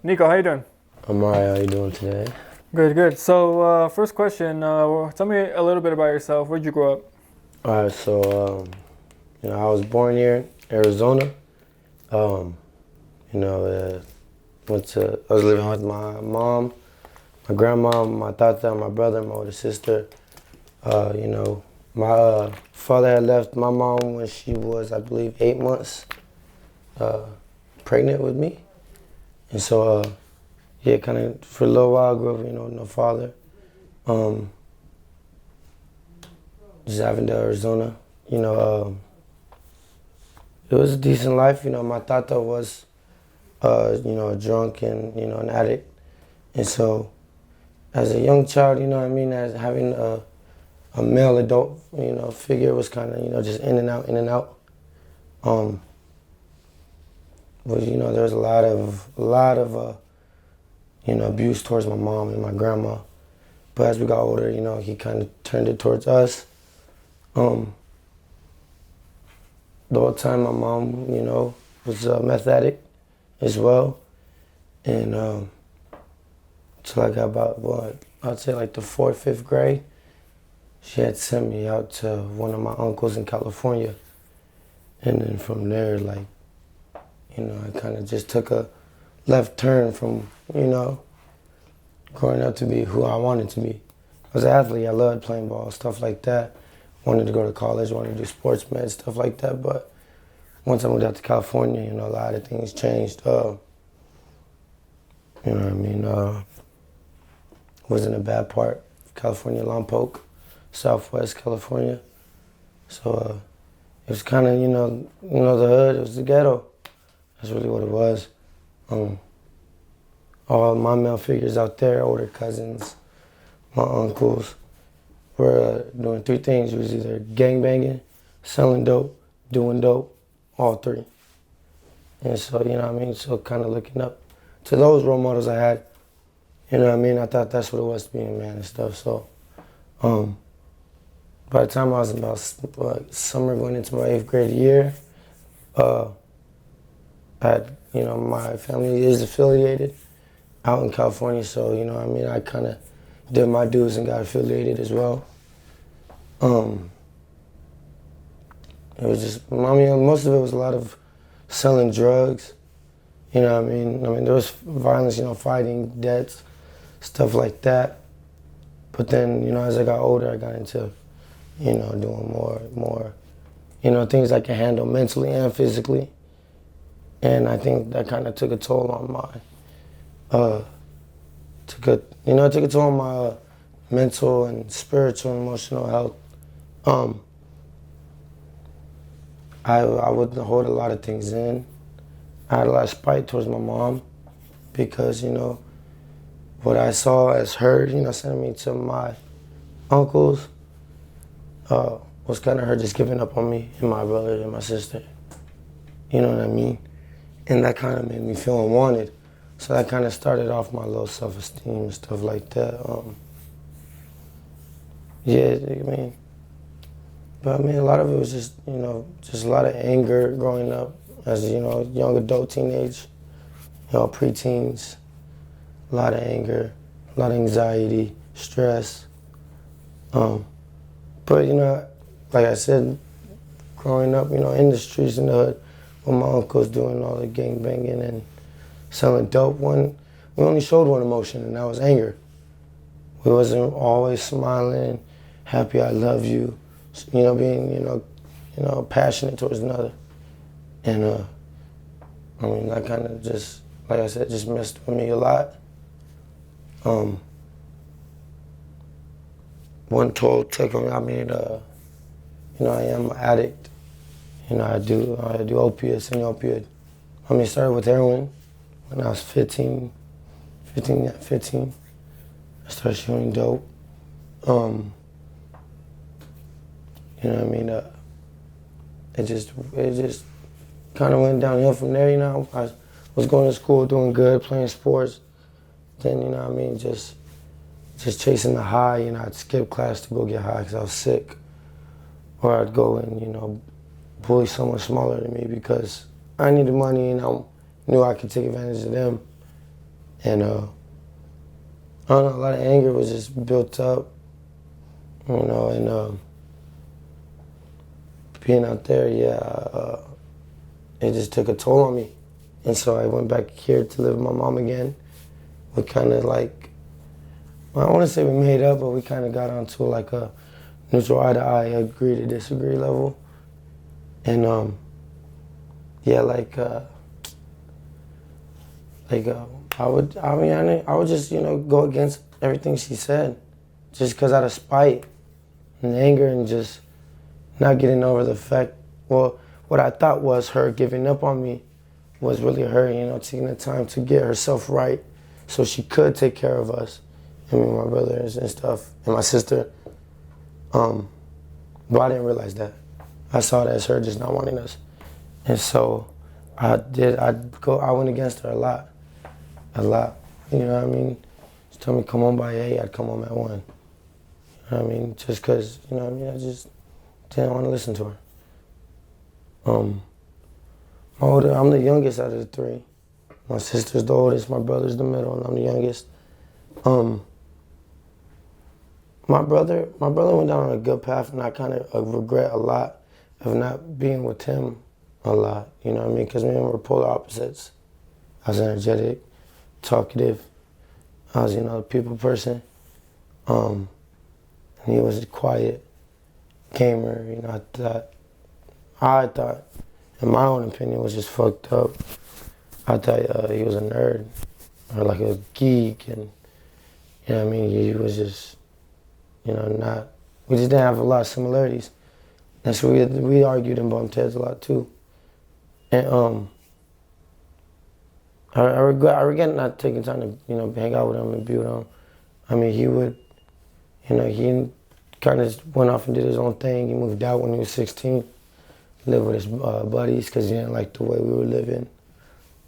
Niko, how you doing? I'm alright. How you doing today? Good, good. So, first question, tell me a little bit about yourself. Where'd you grow up? Alright, so I was born here in Arizona. Um, I was living with my mom, my grandma, my tata, my brother, my older sister. My father had left my mom when she was, I believe, 8 months pregnant with me, and so yeah, kind of for a little while, I grew up, no father. Um, just having to Arizona, you know. It was a decent life. My tata was, a drunk and, an addict. And so as a young child, as having a male adult, figure was kind of, just in and out, in and out. There was a lot of abuse towards my mom and my grandma. But as we got older, he kind of turned it towards us. The whole time my mom, was a meth addict as well. And till I got about, I'd say like the fourth, fifth grade, she had sent me out to one of my uncles in California. And then from there, I kind of just took a left turn from, growing up to be who I wanted to be. I was an athlete. I loved playing ball, stuff like that. Wanted to go to college, wanted to do sports med, stuff like that. But once I moved out to California, a lot of things changed. Was in a bad part of California, Lompoc, Southwest California. So it was kind of, the hood. It was the ghetto. That's really what it was. All my male figures out there, older cousins, my uncles, were doing three things. It was either gangbanging, selling dope, doing dope, all three. And so, so kind of looking up to those role models I had, I thought that's what it was to be a man and stuff. So by the time I was about summer going into my 8th grade year, I had, my family is affiliated out in California. So, I kind of did my dues and got affiliated as well. It was just, most of it was a lot of selling drugs. There was violence, fighting, debts, stuff like that. But then, as I got older, I got into, doing more, things I can handle mentally and physically. And I think that kind of took a toll on took a toll on my mental and spiritual and emotional health. I would hold a lot of things in. I had a lot of spite towards my mom because, what I saw as her, sending me to my uncles was kind of her just giving up on me and my brother and my sister. You know what I mean? And that kind of made me feel unwanted. So that kind of started off my low self-esteem and stuff like that. But a lot of it was just, just a lot of anger growing up as, young adult, teenage, preteens. A lot of anger, a lot of anxiety, stress. But, like I said, growing up, in the streets in the hood, with my uncles doing all the gangbanging and selling dope, we only showed one emotion, and that was anger. We wasn't always smiling, happy, I love you, being, passionate towards another. And, that kind of just, like I said, just messed with me a lot. One toll took on me. I am an addict. I do opiates and opioid. Started with heroin when I was 15. I started shooting dope. It just kind of went downhill from there. I was going to school, doing good, playing sports. Then, just chasing the high. I'd skip class to go get high because I was sick. Or I'd go and, bully someone smaller than me because I needed money and I knew I could take advantage of them. And I don't know, a lot of anger was just built up, you know, and being out there, it just took a toll on me. And so I went back here to live with my mom again. We kind of like, I don't want to say we made up, but we kind of got onto like a neutral eye-to-eye, agree to disagree level. And I would just, you know, go against everything she said, just because out of spite and anger and just not getting over the fact, well, what I thought was her giving up on me was really her, you know, taking the time to get herself right so she could take care of us, I mean, my brothers and stuff, and my sister. But I didn't realize that. I saw that as her just not wanting us. And so I went against her a lot. You know what I mean? She told me come home by 8, I'd come home at 1. You know what I mean? Just because, you know what I mean, I just didn't want to listen to her. I'm the youngest out of the 3. My sister's the oldest, my brother's the middle, and I'm the youngest. My brother went down on a good path, and I kind of regret a lot of not being with him a lot, you know what I mean? Because me and him were polar opposites. I was energetic, talkative. I was, you know, a people person. And he was a quiet gamer, you know. I thought, in my own opinion, was just fucked up. I thought he was a nerd or like a geek, and you know what I mean. He was just, you know, we just didn't have a lot of similarities, and so we argued and bumped heads a lot too. And I regret not taking time to, you know, hang out with him and be with him. I mean, he would, you know, he kind of went off and did his own thing. He moved out when he was 16, lived with his buddies because he didn't like the way we were living.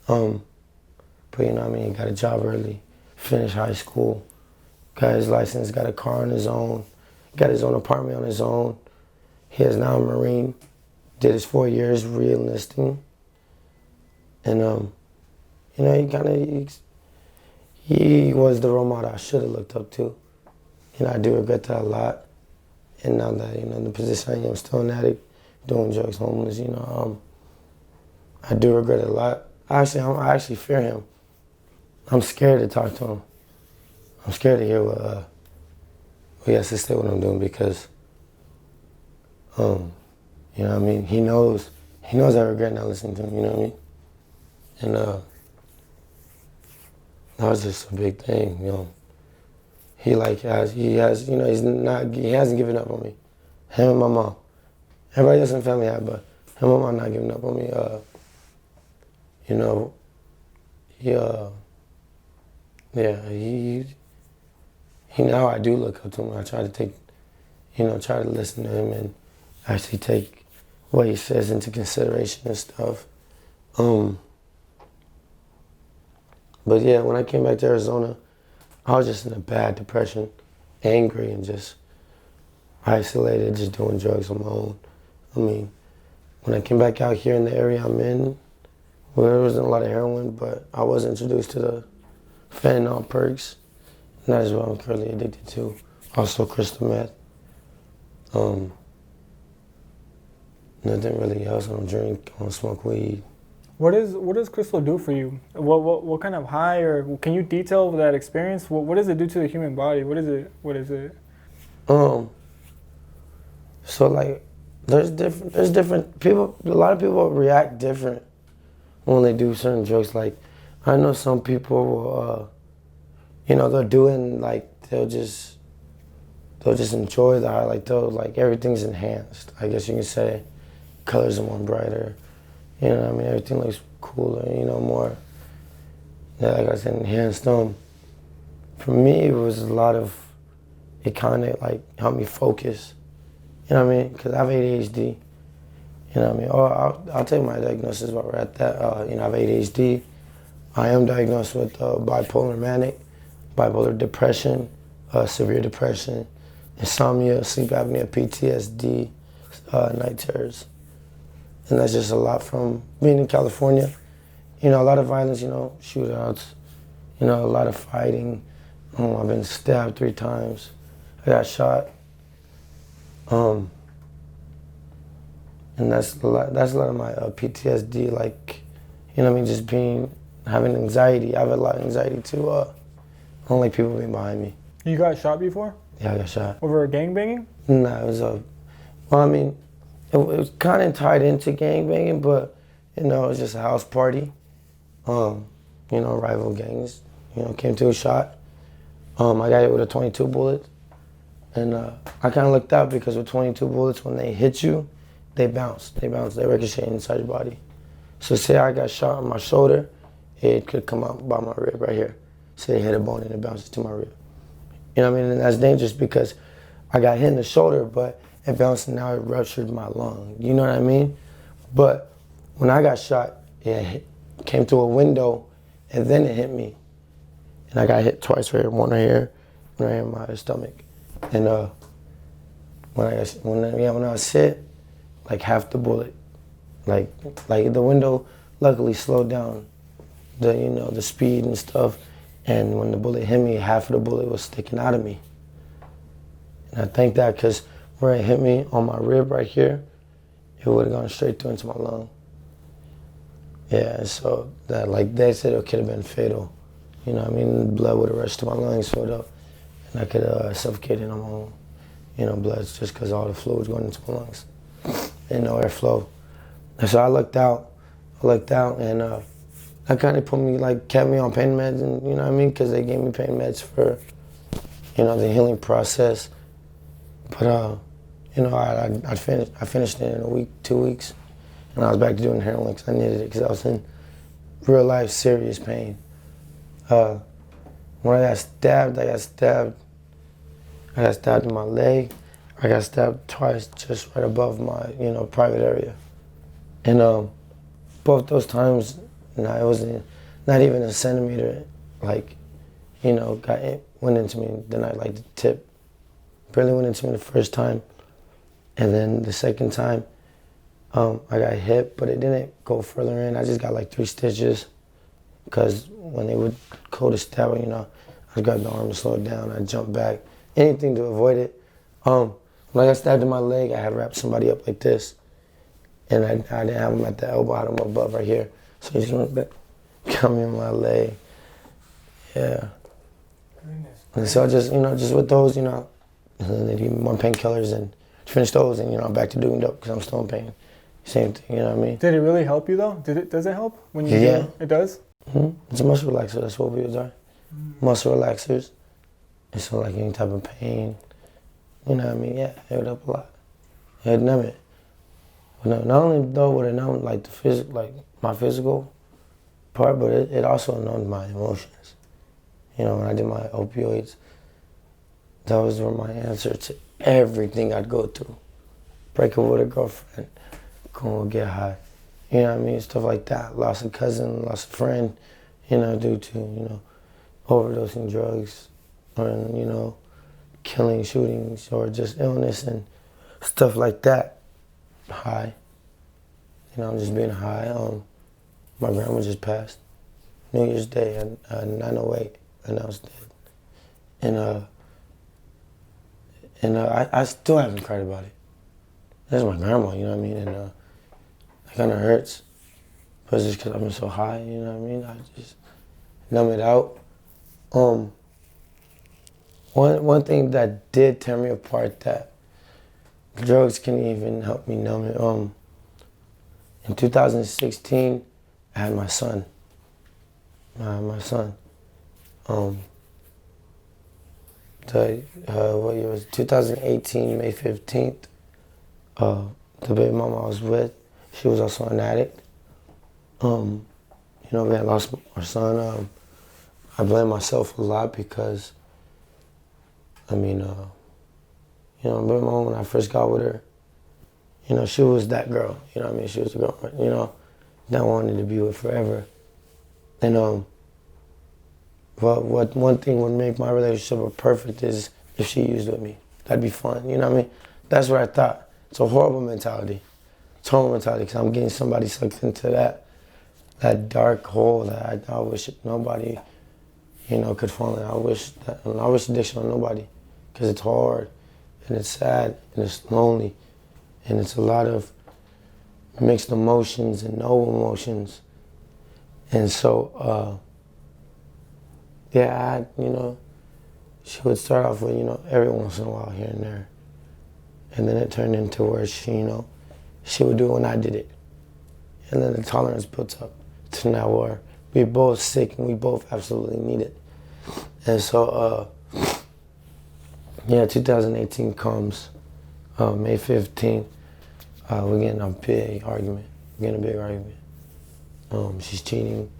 But you know what I mean, he got a job early, finished high school, got his license, got a car on his own, got his own apartment on his own. He is now a Marine, did his 4 years re-enlisting. And you know, he was the role model I should have looked up to. And I do regret that a lot. And now that, you know, the position I am, still an addict, doing drugs, homeless, you know, I do regret it a lot. I actually fear him. I'm scared to talk to him. I'm scared to hear what he has to say what I'm doing because, you know what I mean? He knows I regret not listening to him, you know what I mean? And that was just a big thing, you know. He hasn't given up on me. Him and my mom. Everybody else in the family had, but him and my mom not giving up on me. You know, he now I do look up to him. I try to listen to him and actually take what he says into consideration and stuff. But yeah, when I came back to Arizona, I was just in a bad depression, angry and just isolated, just doing drugs on my own. I mean, when I came back out here in the area I'm in, well, there wasn't a lot of heroin, but I was introduced to the fentanyl perks, and that is what I'm currently addicted to. Also crystal meth. Nothing really else. I don't drink, I don't smoke weed. What does crystal do for you? What kind of high, or can you detail that experience? What does it do to the human body? What is it? So like, there's different people. A lot of people react different when they do certain drugs. Like, I know some people will, you know, they'll do it and like they'll just enjoy the high. Like everything's enhanced, I guess you can say. Colors are more brighter. You know what I mean? Everything looks cooler, you know, more, yeah, like I said, enhanced. For me, it was a lot of, it kind of like helped me focus. You know what I mean? Because I have ADHD. You know what I mean? I'll tell you my diagnosis while we're at that. You know, I have ADHD. I am diagnosed with bipolar manic, bipolar depression, severe depression, insomnia, sleep apnea, PTSD, night terrors. And that's just a lot from being in California. You know, a lot of violence, you know, shootouts, You know, a lot of fighting. I've been stabbed 3 times. I got shot. And that's a lot of my PTSD, like, you know what I mean, just having anxiety. I have a lot of anxiety too. I don't like people being behind me. You got shot before? Yeah, I got shot. Over gangbanging? Nah, it was well, I mean, it was kind of tied into gangbanging, but, you know, it was just a house party. You know, rival gangs, you know, came to a shot. I got hit with a 22 bullet. And I kind of looked out because with 22 bullets, when they hit you, they bounce. They ricochet inside your body. So say I got shot on my shoulder, it could come out by my rib right here. Say they hit a bone and it bounces to my rib. You know what I mean? And that's dangerous because I got hit in the shoulder, but it bounced and now it ruptured my lung. You know what I mean? But when I got shot, it came through a window and then it hit me. And I got hit twice right here, one right here in my stomach. And when I was hit, like half the bullet, like the window luckily slowed down the speed and stuff. And when the bullet hit me, half of the bullet was sticking out of me. And I think that because where it hit me on my rib right here, it would have gone straight through into my lung. Yeah, so that, like they said, it could have been fatal. You know what I mean? The blood would have rushed to my lungs, filled up, and I could have suffocated on my own, blood just because all the fluid was going into my lungs and no airflow. And so I looked out, and that kind of kept me on pain meds, and you know what I mean? Because they gave me pain meds for, the healing process. But, I finished it in a week, 2 weeks, and I was back to doing heroin because I needed it because I was in real life serious pain. When I got stabbed in my leg. I got stabbed twice just right above my, private area. And both those times, it wasn't not even a centimeter, went into me. Then the tip barely went into me the first time. And then the second time, I got hit, but it didn't go further in. I just got 3 stitches because when they would go to stab, I just grabbed the arm and slowed down. I jumped back, anything to avoid it. When I got stabbed in my leg, I had wrapped somebody up like this. And I didn't have him at the elbow, I had him above right here. So he just went back, got me in my leg. Yeah. Goodness. And so just with those, and then they give me more painkillers and finish those and, I'm back to doing dope because I'm still in pain. Same thing, you know what I mean? Did it really help you though? Does it help when you do it? It does? Mm-hmm. It's a muscle relaxer, that's what opioids are. Muscle relaxers. And so any type of pain, you know what I mean? Yeah, it would help a lot. It would numb it. But not only though would it numb my physical part, but it also numbed my emotions. When I did my opioids, that was my answer to everything I'd go through. Break up with a girlfriend, go and get high. You know what I mean? Stuff like that. Lost a cousin, lost a friend, due to, overdosing drugs or, killing, shootings, or just illness and stuff like that. High. I'm just being high. My grandma just passed. New Year's Day at 9:08, announced dead. And I still haven't cried about it. That's my grandma, you know what I mean? And it kind of hurts. But it's just because I've been so high, you know what I mean? I just numb it out. One thing that did tear me apart that drugs can even help me numb it. In 2016, I had my son. What year was it? 2018, May 15th. The baby mama I was with, she was also an addict. We had lost our son. I blame myself a lot because, baby mama, when I first got with her, she was that girl, She was the girl, that I wanted to be with forever. And, what one thing would make my relationship perfect is if she used with me. That'd be fun, That's what I thought. It's a horrible mentality. It's a horrible mentality because I'm getting somebody sucked into that dark hole that I wish nobody could fall in. I wish addiction on nobody, because it's hard, and it's sad, and it's lonely, and it's a lot of mixed emotions and no emotions. And so, yeah, she would start off with, every once in a while here and there. And then it turned into where she would do it when I did it. And then the tolerance built up to now where we both sick and we both absolutely need it. And so, 2018 comes, May 15th, we're getting a big argument. She's cheating,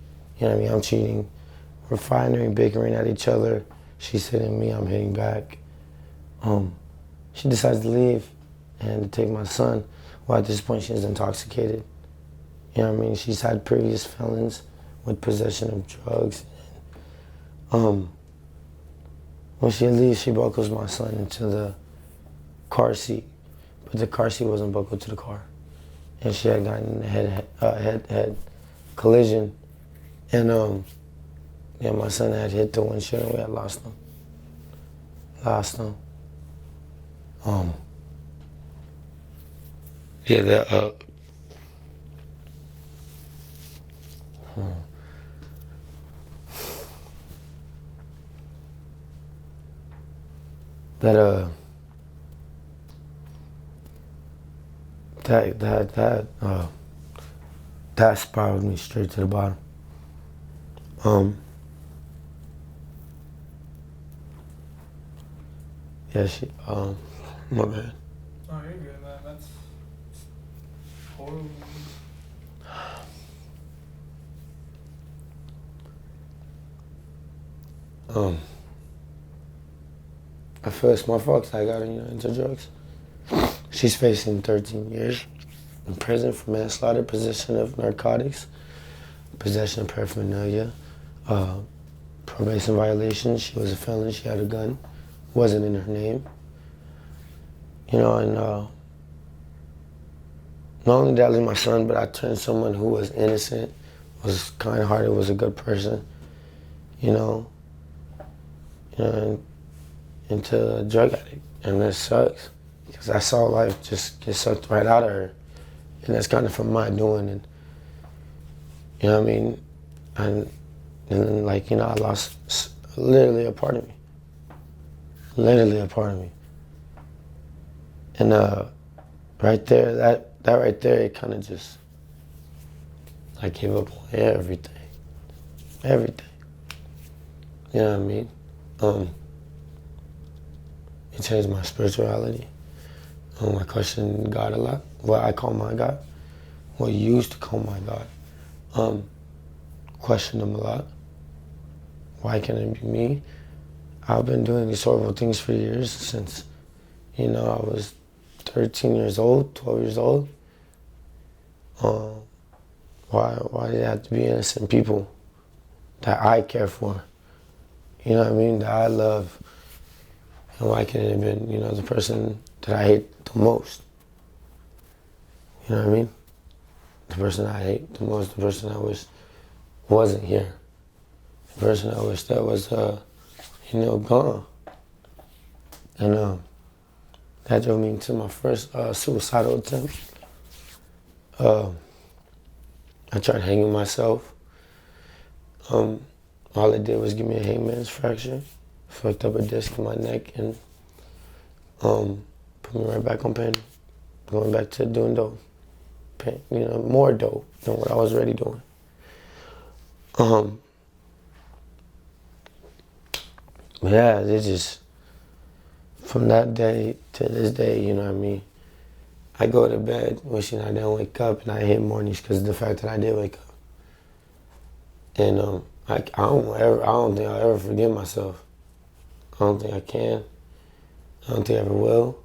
I'm cheating. We're fighting, bickering at each other. She's hitting me, I'm hitting back. She decides to leave and to take my son. Well, at this point, she's intoxicated. She's had previous felons with possession of drugs. When she leaves, she buckles my son into the car seat, but the car seat wasn't buckled to the car. And she had gotten in a head collision. And my son had hit the windshield and we had lost him. That spiraled me straight to the bottom. My bad. Oh, you're good, man. That's horrible. I feel it's my fault 'cause I got her, into drugs. She's facing 13 years in prison for manslaughter, possession of narcotics, possession of paraphernalia, probation violation. She was a felon. She had a gun. Wasn't in her name. And not only did I lose my son, but I turned someone who was innocent, was kind-hearted, was a good person, into a drug addict. And that sucks, because I saw life just get sucked right out of her. And that's kind of from my doing. And, And then, I lost literally a part of me. And right there, that right there, it kind of just, I gave up on everything. You know what I mean? It changed my spirituality. I question God a lot. What I call my God. What you used to call my God. Question him a lot. Why can't it be me? I've been doing these horrible things for years, since, I was 13 years old, 12 years old. Why did it have to be innocent people that I care for? That I love. And why can't it have been, the person that I hate the most? The person I hate the most, the person I wish wasn't here. The person I wish that was, gone. And that drove me to my first suicidal attempt. I tried hanging myself. All it did was give me a hangman's fracture, fucked up a disc in my neck, and put me right back on pain. Going back to doing dope. Pain, more dope than what I was already doing. Yeah, it's just, from that day to this day, I go to bed wishing I didn't wake up, and I hate mornings because of the fact that I did wake up. And I don't think I'll ever forgive myself. I don't think I can. I don't think I ever will.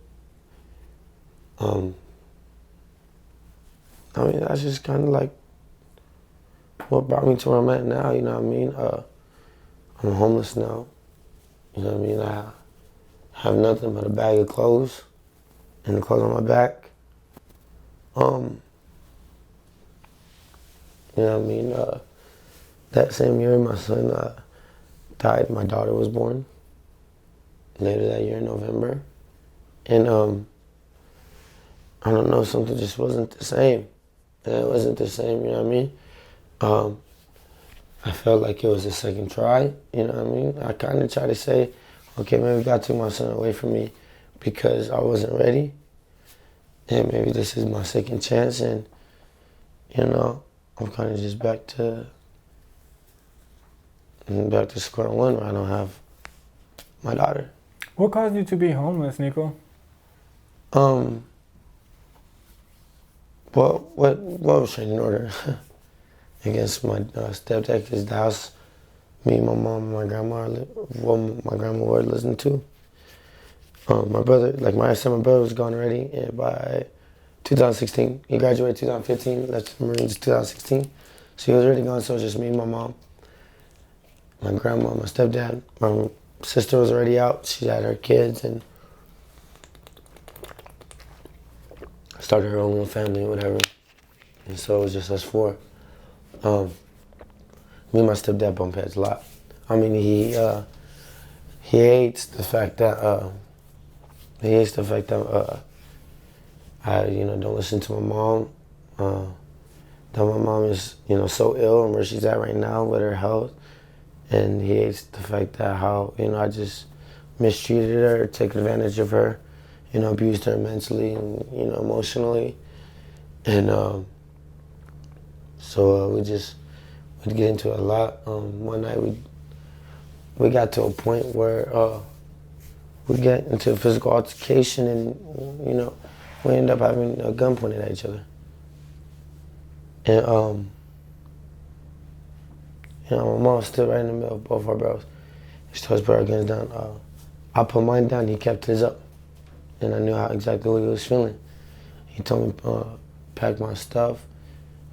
That's just kind of like what brought me to where I'm at now, I'm homeless now. I have nothing but a bag of clothes and the clothes on my back. That same year, my son died. My daughter was born later that year in November. And I don't know, something just wasn't the same. It wasn't the same, you know what I mean? I felt like it was a second try, you know what I mean? I kind of tried to say, okay, maybe God took my son away from me because I wasn't ready. And maybe this is my second chance, and, you know, I'm kind of just back to square one where I don't have my daughter. What caused you to be homeless, Niko? Well, what was in order? I guess my stepdad, because the house me, my mom, and my grandma, my grandma were listening to. My brother, like my brother was gone already by 2016. He graduated 2015, left the Marines 2016. So he was already gone, so it was just me, my mom, my grandma, my stepdad. My sister was already out. She had her kids and started her own little family or whatever. And so it was just us four. Me and my stepdad bump heads a lot. I mean, he hates the fact that I, you know, don't listen to my mom. That my mom is, you know, so ill and where she's at right now with her health. And he hates the fact that how, you know, I just mistreated her, took advantage of her, you know, abused her mentally and, you know, emotionally. And so we'd get into it a lot. One night we got to a point where we get into a physical altercation and, you know, we ended up having a gun pointed at each other. And, you know, my mom stood right in the middle of both our bros. She told us to put our guns down. I put mine down, he kept his up. And I knew exactly what he was feeling. He told me, pack my stuff,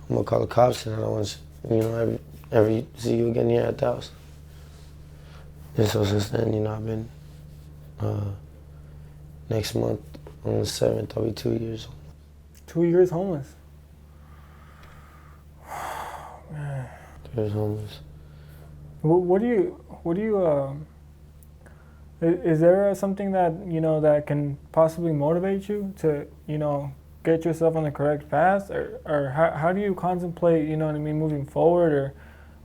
I'm gonna call the cops and I don't want to, you know, ever see you again here at the house. And so since then, you know, I've been, next month, on the 7th, I'll be 2 years. 2 years homeless. 2 years homeless. What do you, is there something that, you know, that can possibly motivate you to, you know, get yourself on the correct path? Or how do you contemplate, you know what I mean, moving forward?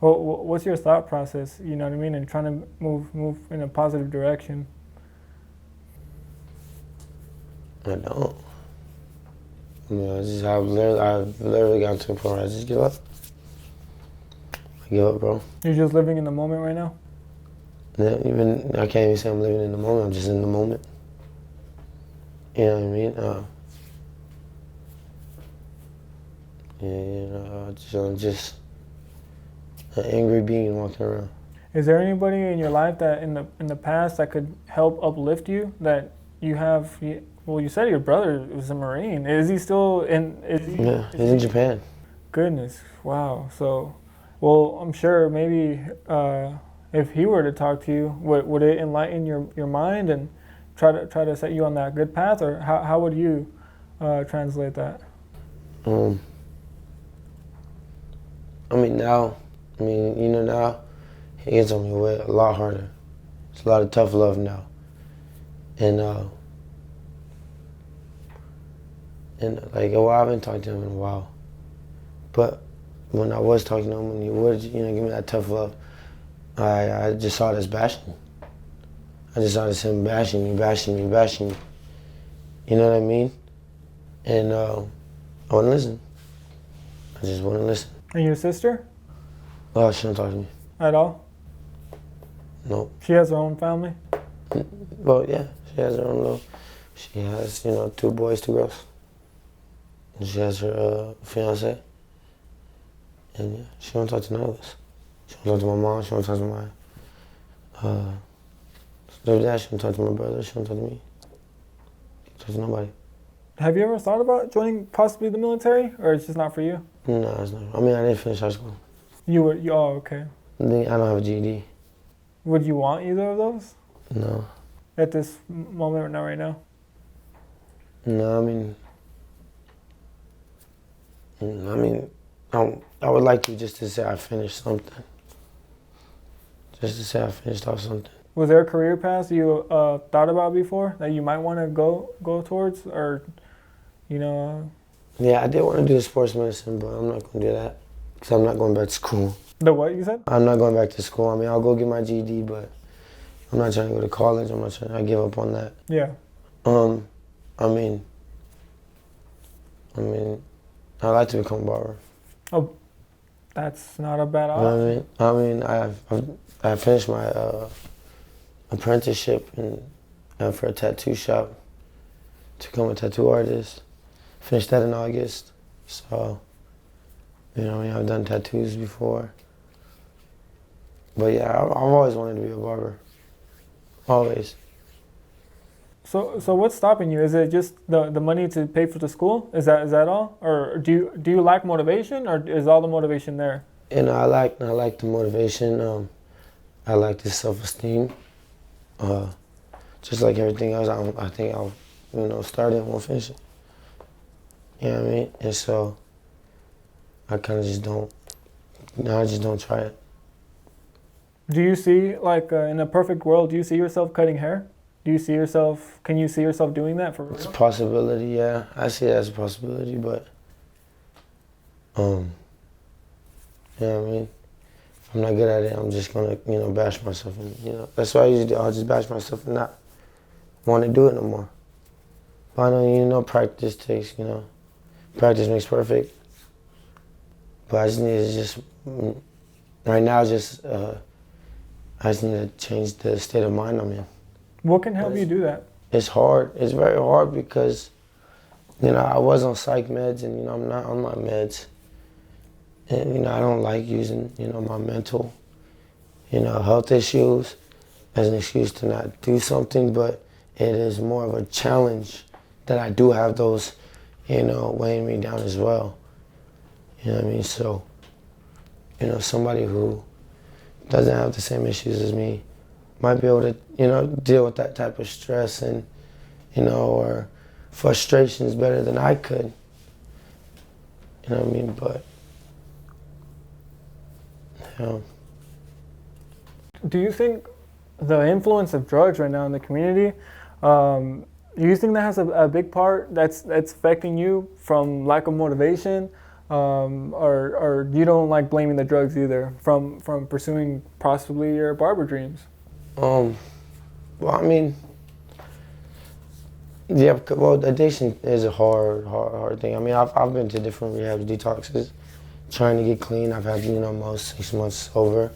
Or what's your thought process, you know what I mean, and trying to move in a positive direction? I don't. I mean, I've literally gotten to a point where I just give up. I give up, bro. You're just living in the moment right now? Yeah, I can't even say I'm living in the moment. I'm just in the moment. You know what I mean? Yeah, you know, I'm just an angry being walking around. Is there anybody in your life that in the past that could help uplift you? That you have? Well, you said your brother was a Marine. Is he still in? Yeah, he's in Japan. Goodness, wow. So, well, I'm sure maybe if he were to talk to you, would it enlighten your mind and try to set you on that good path, or how would you translate that? I mean, now, you know, now he gets on me way a lot harder. It's a lot of tough love now. And like, well, I haven't talked to him in a while. But when I was talking to him, when he would, you know, give me that tough love, I just saw it as bashing. I just saw it as him bashing me. You know what I mean? And I wouldn't listen. I just wouldn't listen. And your sister? Oh, she don't talk to me. At all? Nope. She has her own family? Well, yeah, she has her own little, she has, you know, 2 boys, 2 girls. And she has her fiance. And yeah, she don't talk to none of us. She don't talk to my mom, she don't talk to my stepdad, she don't talk to my brother, she don't talk to me. She don't talk to nobody. Have you ever thought about joining possibly the military, or it's just not for you? No, it's not. I mean, I didn't finish high school. Oh, okay. I don't have a GED. Would you want either of those? No. At this moment, not right now? No, I would like to just to say I finished something. just to say I finished off something. Was there a career path you thought about before that you might want to go towards, or you know? Yeah, I did want to do sports medicine, but I'm not gonna do that because I'm not going back to school. The what you said? I'm not going back to school. I mean, I'll go get my GED, but I'm not trying to go to college. I'm not trying. I give up on that. Yeah. I mean, I'd like to become a barber. Oh, that's not a bad You know option. what I mean? I finished my apprenticeship for a tattoo shop to become a tattoo artist. Finished that in August. So, you know, I've done tattoos before. But yeah, I've always wanted to be a barber. Always. So what's stopping you? Is it just the money to pay for the school? Is that all, or do you lack motivation, or is all the motivation there? You know, I like the motivation. I like the self-esteem. Just like everything else, I think I'll, start it and won't finish it. You know what I mean? And so I kind of just don't. I just don't try it. Do you see, like, in a perfect world, do you see yourself cutting hair? Can you see yourself doing that for real? It's a possibility, yeah. I see it as a possibility, but, you know what I mean? If I'm not good at it, I'm just gonna, bash myself. And, that's what I usually do. I'll just bash myself and not want to do it no more. But I know, practice takes, practice makes perfect. But I just need to right now, I just need to change the state of mind I'm in. What can help you do that? It's hard. It's very hard because, I was on psych meds and, I'm not on my meds. And, I don't like using, my mental, health issues as an excuse to not do something, but it is more of a challenge that I do have those, weighing me down as well. You know what I mean? So, somebody who doesn't have the same issues as me might be able to, deal with that type of stress and, or frustrations better than I could. You know what I mean? But, Do you think the influence of drugs right now in the community, do you think that has a big part that's affecting you from lack of motivation? Or you don't like blaming the drugs either from pursuing possibly your barber dreams? Well, I mean, yeah, well, addiction is a hard thing. I mean, I've been to different rehab detoxes, trying to get clean. I've had, most 6 months sober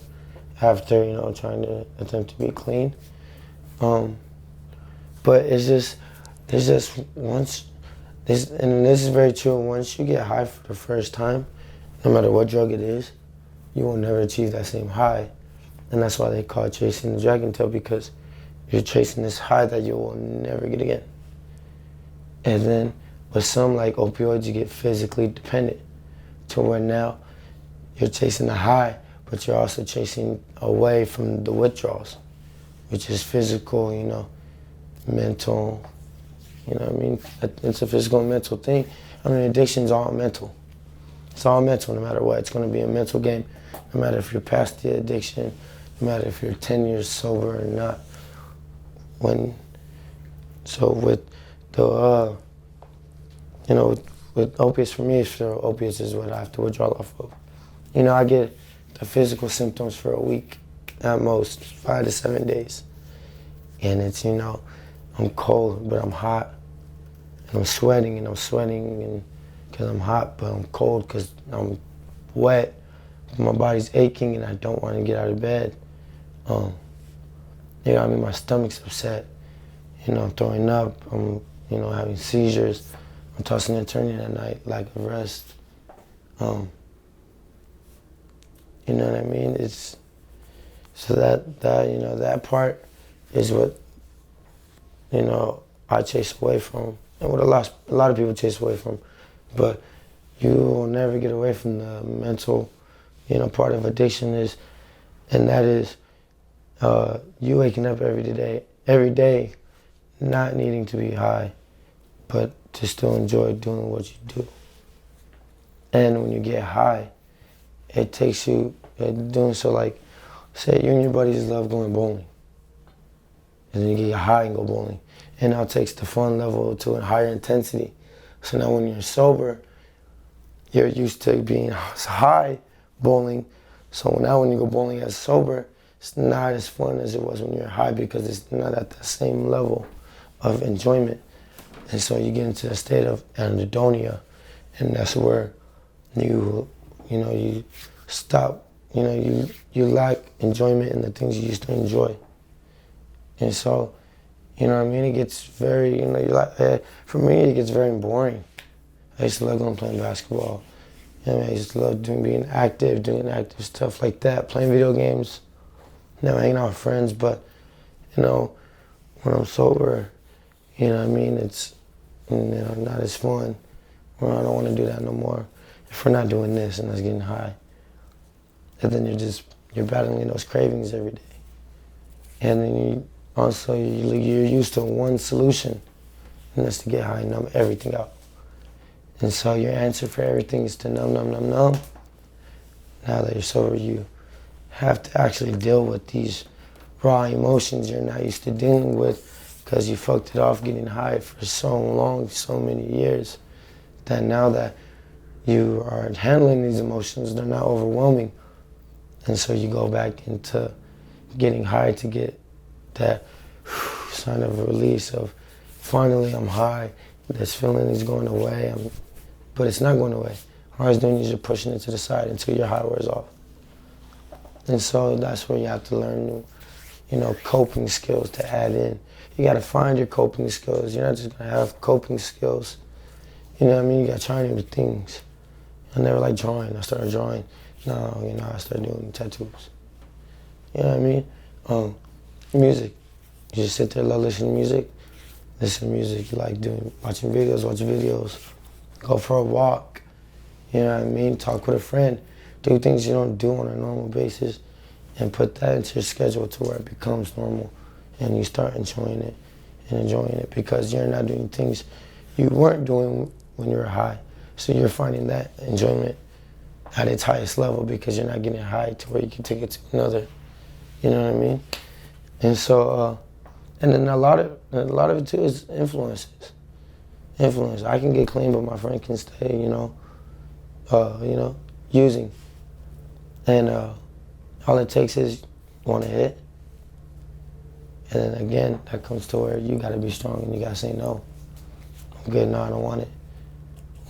after, trying to attempt to be clean. But it's just once, and this is very true, once you get high for the first time, no matter what drug it is, you will never achieve that same high. And that's why they call it chasing the dragon tail, because you're chasing this high that you will never get again. And then with some like opioids, you get physically dependent to where now you're chasing the high, but you're also chasing away from the withdrawals, which is physical, mental, what I mean? It's a physical and mental thing. I mean, addiction's all mental. It's all mental no matter what. It's gonna be a mental game, no matter if you're past the addiction, no matter if you're 10 years sober or not. So with the, with opiates, for me, opiates is what I have to withdraw off of. I get the physical symptoms for a week, at most 5 to 7 days. And it's, I'm cold, but I'm hot. And I'm sweating, and because I'm hot, but I'm cold because I'm wet. My body's aching and I don't want to get out of bed. My stomach's upset. I'm throwing up. I'm, having seizures. I'm tossing and turning at night, lack of rest. You know what I mean? It's so that part is what I chase away from, and what a lot of people chase away from. But you will never get away from the mental, part of addiction and that is you waking up every day, not needing to be high, but to still enjoy doing what you do. And when you get high, it takes you doing so, like, say you and your buddies love going bowling. And then you get high and go bowling. And now it takes the fun level to a higher intensity. So now when you're sober, you're used to being high bowling. So now when you go bowling as sober, it's not as fun as it was when you're high because it's not at the same level of enjoyment. And so you get into a state of anhedonia, and that's where you stop, you lack enjoyment in the things you used to enjoy. And so, you know what I mean? It gets very, for me, it gets very boring. I used to love going playing basketball. I used to love doing active stuff like that, playing video games, hanging out with friends. But, when I'm sober, it's, not as fun. Or I don't want to do that no more. If we're not doing this and us getting high, and then you're battling those cravings every day. And then you're used to one solution, and that's to get high and numb everything out. And so your answer for everything is to numb. Now that you're sober, you have to actually deal with these raw emotions you're not used to dealing with because you fucked it off getting high for so long, so many years, that now that you are handling these emotions, they're not overwhelming. And so you go back into getting high to get that sign of release of finally I'm high, this feeling is going away, but it's not going away. All it's doing is you're pushing it to the side until your high wears off. And so that's where you have to learn new, coping skills to add in. You gotta find your coping skills. You're not just gonna have coping skills. You know what I mean? You gotta try new things. I never liked drawing. I started drawing. Now, I started doing tattoos. You know what I mean? Music. You just sit there, love listening to music. Listen to music. You like watching videos, watch videos. Go for a walk. You know what I mean? Talk with a friend. Do things you don't do on a normal basis and put that into your schedule to where it becomes normal and you start enjoying it because you're not doing things you weren't doing when you were high. So you're finding that enjoyment at its highest level because you're not getting high to where you can take it to another. You know what I mean? And so, and then a lot of it too is influences. Influence. I can get clean, but my friend can stay, using. And all it takes is want to hit. And then again, that comes to where you gotta be strong and you gotta say no. I'm good, no, I don't want it.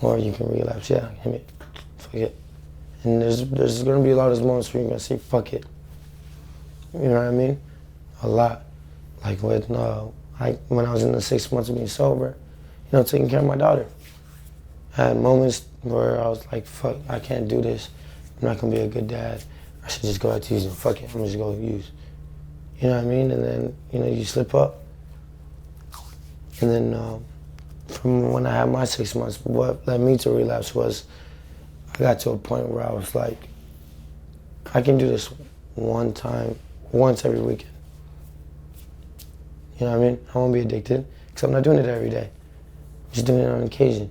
Or you can relapse, yeah, hit me, fuck it. And there's gonna be a lot of those moments where you're gonna say, fuck it. You know what I mean? A lot. Like when I was in the 6 months of being sober, taking care of my daughter. I had moments where I was like, fuck, I can't do this. I'm not gonna be a good dad. I should just go out to using. Fuck it, I'm just gonna use. You know what I mean? And then, you slip up. And then from when I had my 6 months, what led me to relapse was I got to a point where I was like, I can do this once every weekend. You know what I mean? I won't be addicted because I'm not doing it every day. I'm just doing it on occasion.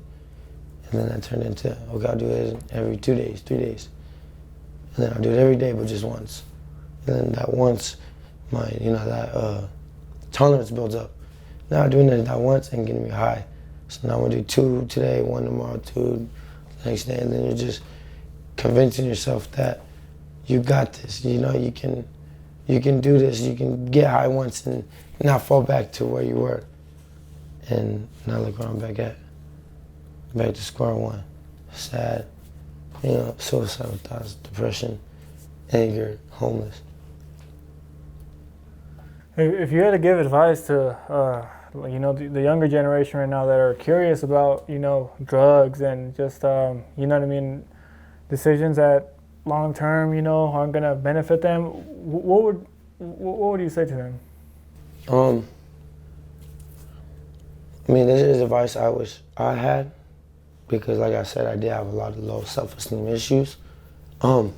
And then that turned into, okay, I'll do it every 2 days, 3 days. And then I'll do it every day, but just once. And then that once, that tolerance builds up. Now I'm doing it that once and getting me high. So now I'm gonna do 2 today, 1 tomorrow, 2 the next day, and then you're just convincing yourself that you got this. You can do this. You can get high once and not fall back to where you were. And now look where I'm back at. Back to square one. Sad, suicidal thoughts, depression, anger, homeless. If you had to give advice to, the younger generation right now that are curious about, drugs and just, decisions that long term, aren't gonna benefit them, what would you say to them? This is advice I wish I had because, like I said, I did have a lot of low self-esteem issues. Don't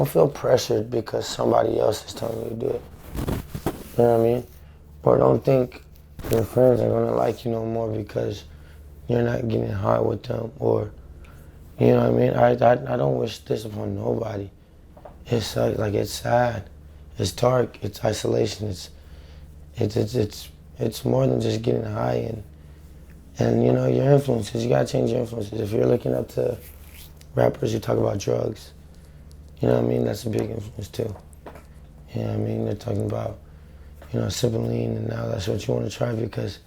feel pressured because somebody else is telling you to do it. You know what I mean? Or don't think your friends are gonna like you no more because you're not getting high with them, or You know what I mean? I don't wish this upon nobody. It's like it's sad, it's dark, it's isolation, it's more than just getting high and you know your influences. You gotta change your influences. If you're looking up to rappers who talk about drugs, you know what I mean? That's a big influence too. You know what I mean? They're talking about, you know, sipping lean, and now that's what you want to try because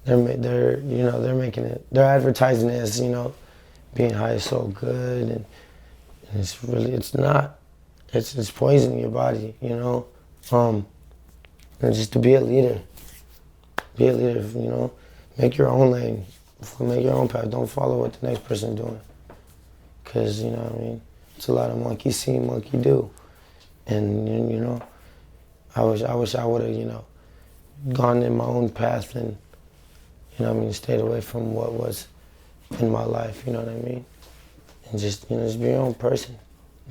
they're you know they're making it, they're advertising it as, you know, being high is so good, and it's really, it's not. It's poisoning your body, you know. And just to be a leader, you know. Make your own lane, make your own path. Don't follow what the next person's doing, cause you know what I mean. It's a lot of monkey see, monkey do, and you know, I wish I would have, you know, gone in my own path and, you know what I mean, stayed away from what was in my life. You know what I mean, and just, you know, just be your own person.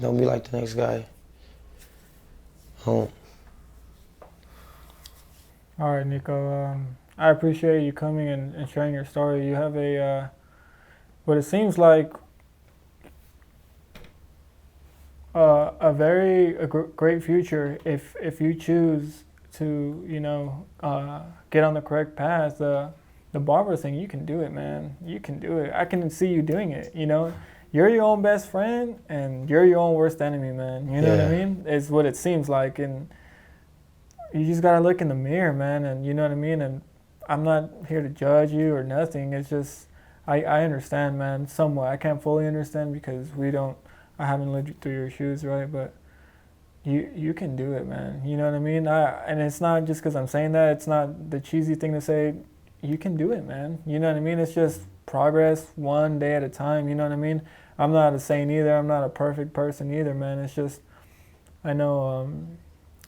Don't be like the next guy. All right, Niko. I appreciate you coming and sharing your story. You have what it seems like, great future if you choose to, you know, get on the correct path. The barber thing, you can do it, man. You can do it. I can see you doing it. You know, you're your own best friend and you're your own worst enemy, man. You know what I mean? It's what it seems like, and you just gotta look in the mirror, man. And you know what I mean. And I'm not here to judge you or nothing. It's just I understand, man, somewhat. I can't fully understand because I haven't lived through your shoes, right? But you can do it, man. You know what I mean? And it's not just because I'm saying that. It's not the cheesy thing to say. You can do it, man. You know what I mean? It's just progress one day at a time. You know what I mean? I'm not a saint either. I'm not a perfect person either, man. It's just, I know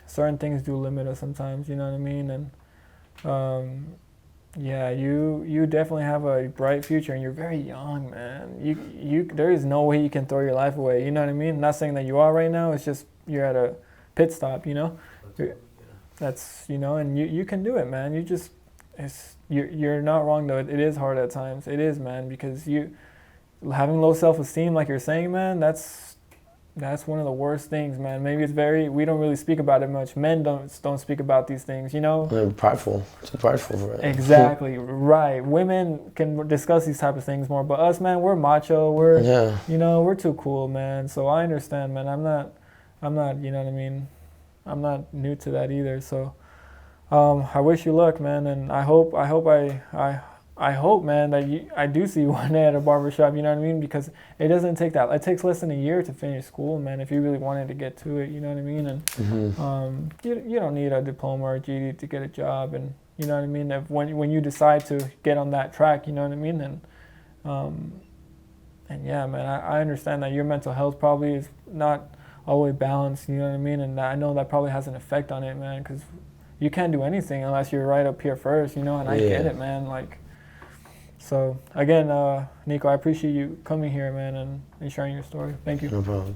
certain things do limit us sometimes. You know what I mean? And yeah, you definitely have a bright future, and you're very young, man. There is no way you can throw your life away. You know what I mean? I'm not saying that you are right now. It's just you're at a pit stop. You know, that's, you know, and you can do it, man. You're not wrong though. It is hard at times. It is, man, because you having low self-esteem, like you're saying, man. That's one of the worst things, man. Maybe we don't really speak about it much. Men don't speak about these things, you know? They're prideful. It's prideful for it. Exactly, right. Women can discuss these type of things more, but us, man, we're macho. You know, we're too cool, man. So I understand, man. I'm not, you know what I mean? I'm not new to that either. So I wish you luck, man. And I hope, man, that I do see you one day at a barbershop, you know what I mean? Because it doesn't take that. It takes less than a year to finish school, man, if you really wanted to get to it, you know what I mean? And you don't need a diploma or a GED to get a job, and you know what I mean? When you decide to get on that track, you know what I mean? And yeah, man, I understand that your mental health probably is not all the way balanced, you know what I mean? And I know that probably has an effect on it, man, because you can't do anything unless you're right up here first, you know, and I get it, man, like. So again, Niko, I appreciate you coming here, man, and sharing your story. Thank you. No problem.